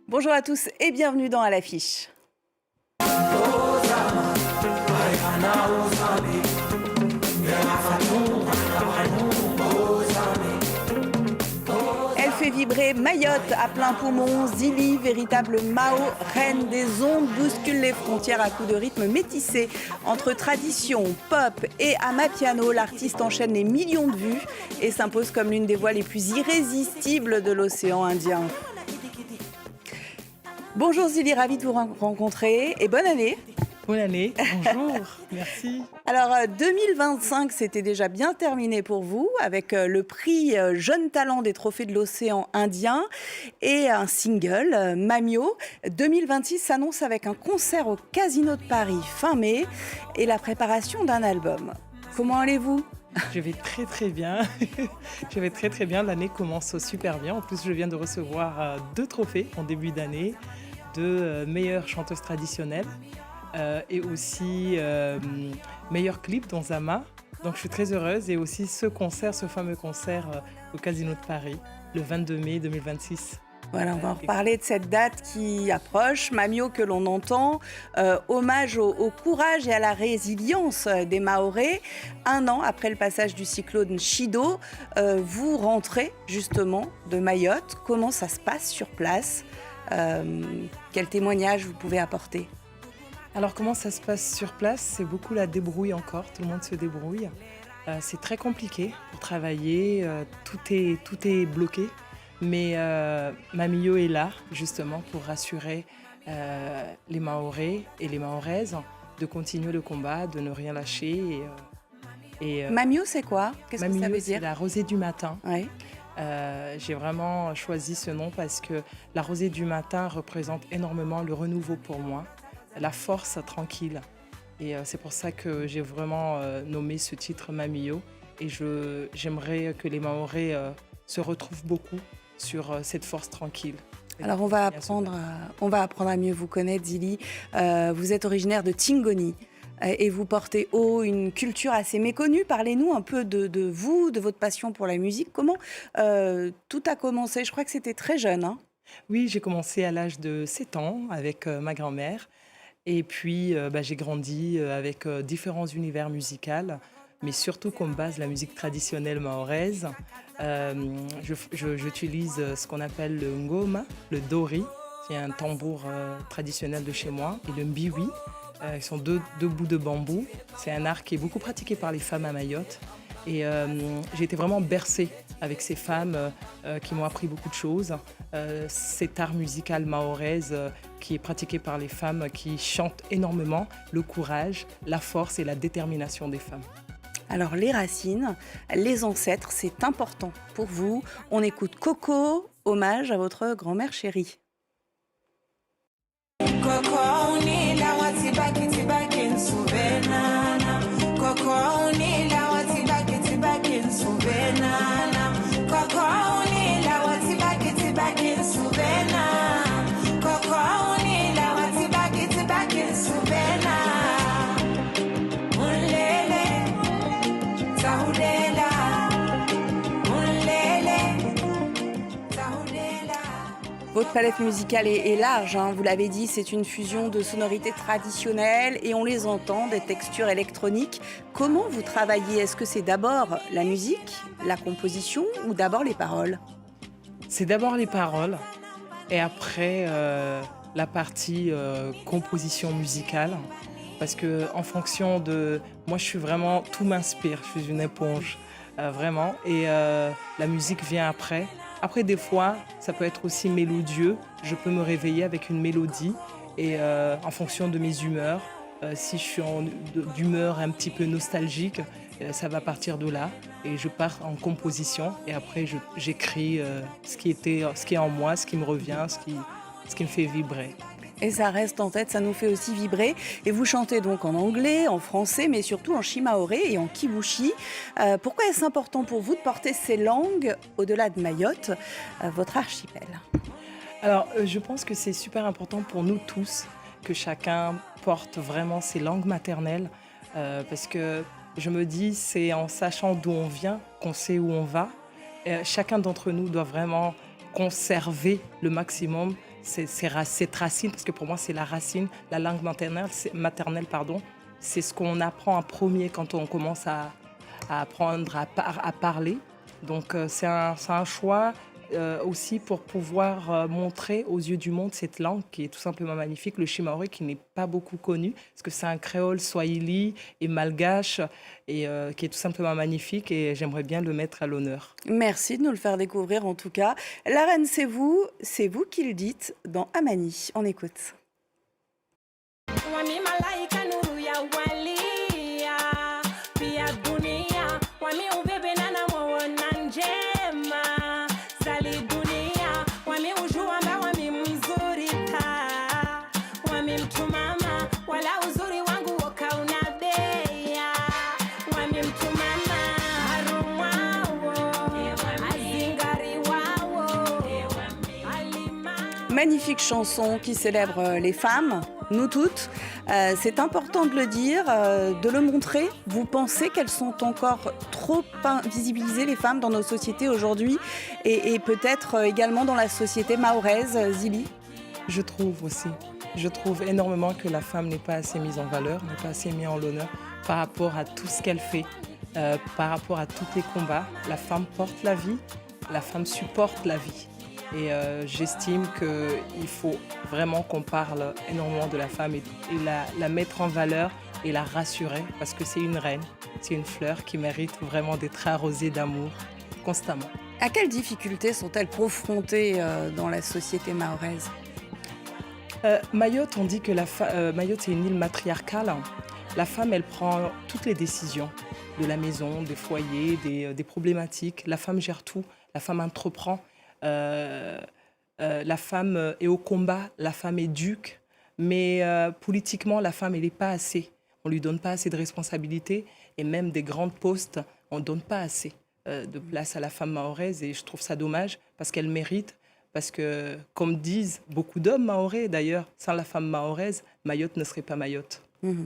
Bonjour à tous et bienvenue dans À l'affiche. Elle fait vibrer Mayotte à plein poumon. Zili, véritable Mao, reine des ondes, bouscule les frontières à coups de rythme métissé. Entre tradition, pop et amapiano, l'artiste enchaîne les millions de vues et s'impose comme l'une des voix les plus irrésistibles de l'océan Indien. Bonjour Zili, ravie de vous rencontrer et bonne année. Bonne année, bonjour, merci. Alors 2025, c'était déjà bien terminé pour vous avec le prix Jeune Talent des Trophées de l'Océan Indien et un single, Mamio. 2026 s'annonce avec un concert au Casino de Paris fin mai et la préparation d'un album. Comment allez-vous ? Je vais très bien. Je vais très bien. L'année commence super bien. En plus, je viens de recevoir 2 trophées en début d'année de meilleure chanteuse traditionnelle et aussi meilleur clip dans Zama. Donc, je suis très heureuse. Et aussi ce concert, ce fameux concert au Casino de Paris, le 22 mai 2026. Voilà, on va en reparler de cette date qui approche, Mamio que l'on entend, hommage au courage et à la résilience des Mahorais. Un an après le passage du cyclone Chido, vous rentrez justement de Mayotte. Comment ça se passe sur place ? Quel témoignage vous pouvez apporter ? Alors, comment ça se passe sur place ? C'est beaucoup la débrouille encore, tout le monde se débrouille. C'est très compliqué pour travailler, tout est bloqué. Mais Mamio est là justement pour rassurer les Mahorais et les Mahoraises de continuer le combat, de ne rien lâcher. Mamio, c'est quoi ? Qu'est-ce que ça Mamio, veut c'est dire ? la rosée du matin. Ouais. J'ai vraiment choisi ce nom parce que la rosée du matin représente énormément le renouveau pour moi, la force tranquille. Et c'est pour ça que j'ai vraiment nommé ce titre Mamio. Et j'aimerais que les Mahorais se retrouvent beaucoup sur cette force tranquille. Alors on va apprendre à mieux vous connaître, Zili. Vous êtes originaire de Tingoni et vous portez haut une culture assez méconnue. Parlez-nous un peu de vous, de votre passion pour la musique. Comment tout a commencé ? Je crois que c'était très jeune. Hein ? Oui, j'ai commencé à l'âge de 7 ans avec ma grand-mère. Et puis j'ai grandi avec différents univers musicaux, mais surtout comme base la musique traditionnelle mahoraise. J'utilise ce qu'on appelle le ngoma, le dori, qui est un tambour traditionnel de chez moi, et le mbiwi. Ils sont deux bouts de bambou. C'est un art qui est beaucoup pratiqué par les femmes à Mayotte. Et j'ai été vraiment bercée avec ces femmes qui m'ont appris beaucoup de choses. Cet art musical mahoraise qui est pratiqué par les femmes qui chantent énormément le courage, la force et la détermination des femmes. Alors les racines, les ancêtres, c'est important pour vous. On écoute Coco, hommage à votre grand-mère chérie. Votre palette musicale est large, hein, vous l'avez dit, c'est une fusion de sonorités traditionnelles et on les entend, des textures électroniques. Comment vous travaillez ? Est-ce que c'est d'abord la musique, la composition ou d'abord les paroles ? C'est d'abord les paroles et après la partie composition musicale. Parce que en fonction de... Moi, je suis vraiment... Tout m'inspire, je suis une éponge, vraiment. Et la musique vient après. Après, des fois, ça peut être aussi mélodieux. Je peux me réveiller avec une mélodie et en fonction de mes humeurs, si je suis d'humeur un petit peu nostalgique, ça va partir de là et je pars en composition et après j'écris ce qui est en moi, ce qui me revient, ce qui me fait vibrer. Et ça reste en tête, ça nous fait aussi vibrer. Et vous chantez donc en anglais, en français, mais surtout en shimaoré et en kibushi. Pourquoi est-ce important pour vous de porter ces langues au-delà de Mayotte, votre archipel ? Alors, je pense que c'est super important pour nous tous que chacun porte vraiment ses langues maternelles parce que je me dis, c'est en sachant d'où on vient qu'on sait où on va. Chacun d'entre nous doit vraiment conserver le maximum cette racine, parce que pour moi, c'est la racine, la langue maternelle, pardon, c'est ce qu'on apprend en premier quand on commence à apprendre à parler. Donc, c'est un choix aussi pour pouvoir montrer aux yeux du monde cette langue qui est tout simplement magnifique, le shimaoré qui n'est pas beaucoup connu, parce que c'est un créole swahili et malgache et qui est tout simplement magnifique et j'aimerais bien le mettre à l'honneur. Merci de nous le faire découvrir en tout cas. La reine, c'est vous qui le dites dans Amani. On écoute. Magnifique chanson qui célèbre les femmes, nous toutes. C'est important de le dire, de le montrer. Vous pensez qu'elles sont encore trop invisibilisées, les femmes, dans nos sociétés aujourd'hui et peut-être également dans la société mahoraise, Zili? Je trouve aussi. Je trouve énormément que la femme n'est pas assez mise en valeur, n'est pas assez mise en l'honneur par rapport à tout ce qu'elle fait, par rapport à tous les combats. La femme porte la vie, la femme supporte la vie. Et j'estime qu'il faut vraiment qu'on parle énormément de la femme et la mettre en valeur et la rassurer parce que c'est une reine, c'est une fleur qui mérite vraiment d'être arrosée d'amour constamment. À quelles difficultés sont-elles confrontées dans la société mahoraise? Mayotte, on dit que Mayotte, c'est une île matriarcale. La femme, elle prend toutes les décisions de la maison, des foyers, des problématiques. La femme gère tout, la femme entreprend. La femme est au combat, la femme éduque, mais politiquement, la femme, elle n'est pas assez. On ne lui donne pas assez de responsabilités et même des grands postes, on ne donne pas assez de place à la femme mahoraise et je trouve ça dommage parce qu'elle mérite. Parce que, comme disent beaucoup d'hommes mahorais d'ailleurs, sans la femme mahoraise, Mayotte ne serait pas Mayotte. Mmh.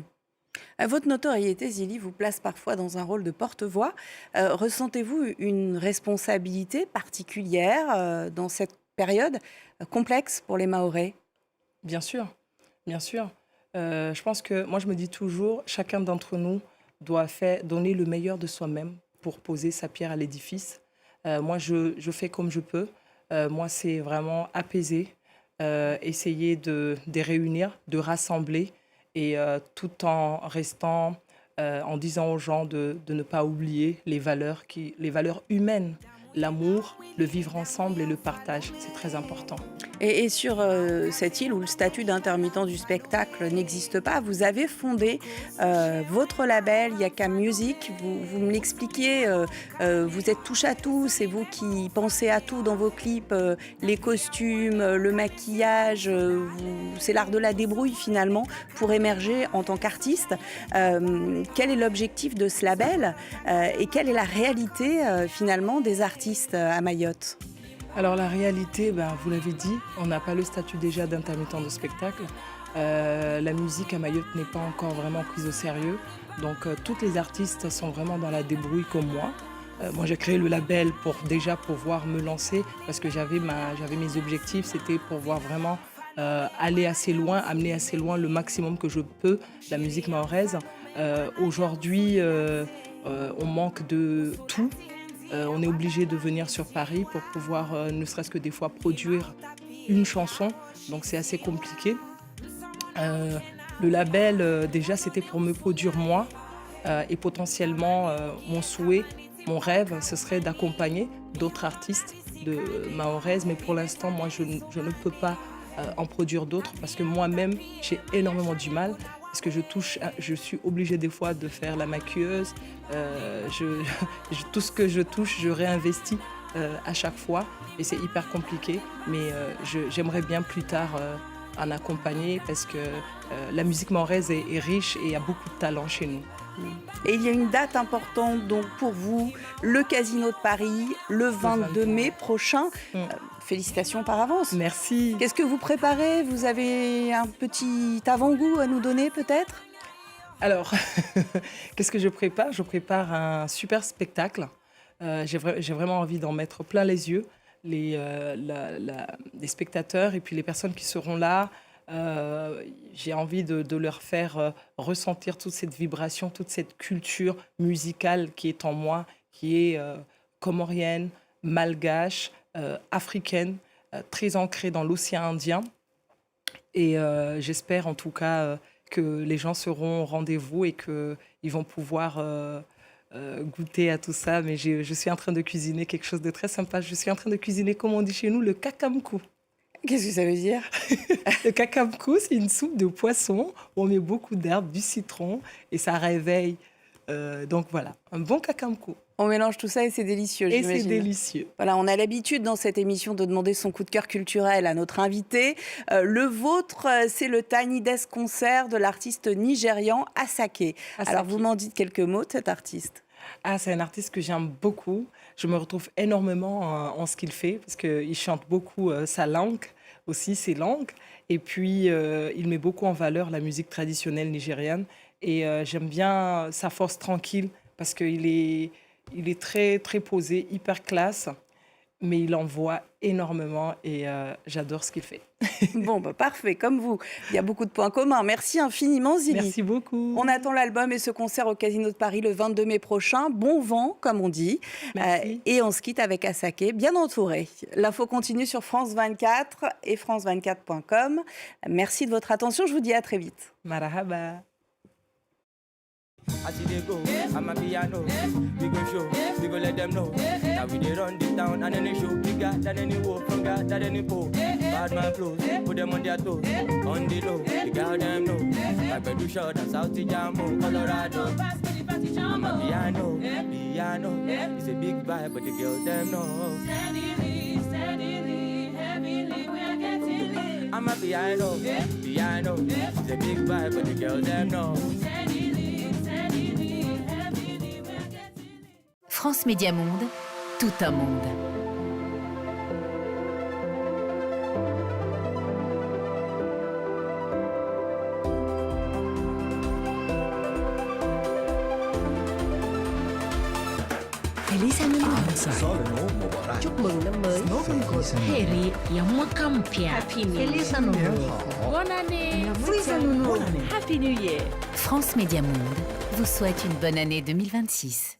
Votre notoriété, Zili, vous place parfois dans un rôle de porte-voix. Ressentez-vous une responsabilité particulière dans cette période complexe pour les Mahorais? Bien sûr, bien sûr. Je pense que, moi je me dis toujours, chacun d'entre nous doit donner le meilleur de soi-même pour poser sa pierre à l'édifice. Moi je fais comme je peux. Moi c'est vraiment apaiser, essayer de réunir, de rassembler et tout en restant, en disant aux gens de ne pas oublier les valeurs humaines, l'amour, le vivre ensemble et le partage. C'est très important. Et sur cette île où le statut d'intermittent du spectacle n'existe pas, vous avez fondé votre label Yaka Music. Vous me l'expliquiez, vous êtes touche à tout, c'est vous qui pensez à tout dans vos clips, les costumes, le maquillage, c'est l'art de la débrouille finalement pour émerger en tant qu'artiste. Quel est l'objectif de ce label et quelle est la réalité finalement des artistes à Mayotte? Alors la réalité, vous l'avez dit, on n'a pas le statut déjà d'intermittent de spectacle. La musique à Mayotte n'est pas encore vraiment prise au sérieux. Donc toutes les artistes sont vraiment dans la débrouille comme moi. Moi j'ai créé le label pour déjà pouvoir me lancer parce que j'avais mes objectifs, c'était pour pouvoir vraiment aller assez loin, amener assez loin le maximum que je peux la musique mahoraise. Aujourd'hui, on manque de tout. On est obligé de venir sur Paris pour pouvoir, ne serait-ce que des fois, produire une chanson. Donc c'est assez compliqué. Le label, déjà, c'était pour me produire moi. Et potentiellement, mon souhait, mon rêve, ce serait d'accompagner d'autres artistes de mahoraises. Mais pour l'instant, moi, je ne peux pas en produire d'autres parce que moi-même, j'ai énormément du mal. Parce que je suis obligée des fois de faire la maquilleuse. Tout ce que je touche, je réinvestis à chaque fois. Et c'est hyper compliqué. Mais j'aimerais bien plus tard en accompagner parce que la musique mahoraise est riche et il y a beaucoup de talent chez nous. Et il y a une date importante donc pour vous, le Casino de Paris, le 22 mai prochain. Félicitations par avance. Merci. Qu'est-ce que vous préparez? Vous avez un petit avant-goût à nous donner peut-être? Alors, qu'est-ce que je prépare? Je prépare un super spectacle. J'ai vraiment envie d'en mettre plein les yeux. les spectateurs et puis les personnes qui seront là. J'ai envie de leur faire ressentir toute cette vibration, toute cette culture musicale qui est en moi, qui est comorienne, malgache, africaine, très ancrée dans l'océan Indien. Et j'espère en tout cas que les gens seront au rendez-vous et qu'ils vont pouvoir goûter à tout ça. Mais je suis en train de cuisiner quelque chose de très sympa. Je suis en train de cuisiner, comme on dit chez nous, le kakamkou. Qu'est-ce que ça veut dire? Le kakamkou, c'est une soupe de poisson où on met beaucoup d'herbes, du citron et ça réveille. Donc voilà, un bon kakamkou. On mélange tout ça et c'est délicieux, Et j'imagine. c'est délicieux. Voilà, on a l'habitude dans cette émission de demander son coup de cœur culturel à notre invité. Le vôtre, c'est le Tiny Desk Concert de l'artiste nigérian Asake. Alors, vous m'en dites quelques mots de cet artiste? Ah, c'est un artiste que j'aime beaucoup. Je me retrouve énormément en ce qu'il fait parce qu'il chante beaucoup sa langue, aussi ses langues. Et puis, il met beaucoup en valeur la musique traditionnelle nigériane. Et j'aime bien sa force tranquille parce qu'il est très, très posé, hyper classe. Mais il envoie énormément et j'adore ce qu'il fait. Bon, bah, parfait, comme vous. Il y a beaucoup de points communs. Merci infiniment, Zili. Merci beaucoup. On attend l'album et ce concert au Casino de Paris le 22 mai prochain. Bon vent, comme on dit. Merci. Et on se quitte avec Asake, bien entouré. L'info continue sur France 24 et france24.com. Merci de votre attention. Je vous dis à très vite. Marahaba. As they go, I'm a piano. We go show, we go let them know. Now we dey run the town and any show bigger than any war, stronger than any foe. Bad man flows, put them on their toes. On the low, the girl them know. Like we do short and South Jammo, Colorado. I'm a piano, piano. It's a big vibe, but the girls them know. Steadily, heavily, we're getting lit. I'm a piano, piano. It's a big vibe, but the girls them know. France Média Monde, tout un monde. Elisa chúc mừng năm mới. Heri ya mwaka mpya. Happy New Year. France Média Monde vous souhaite une bonne année 2026.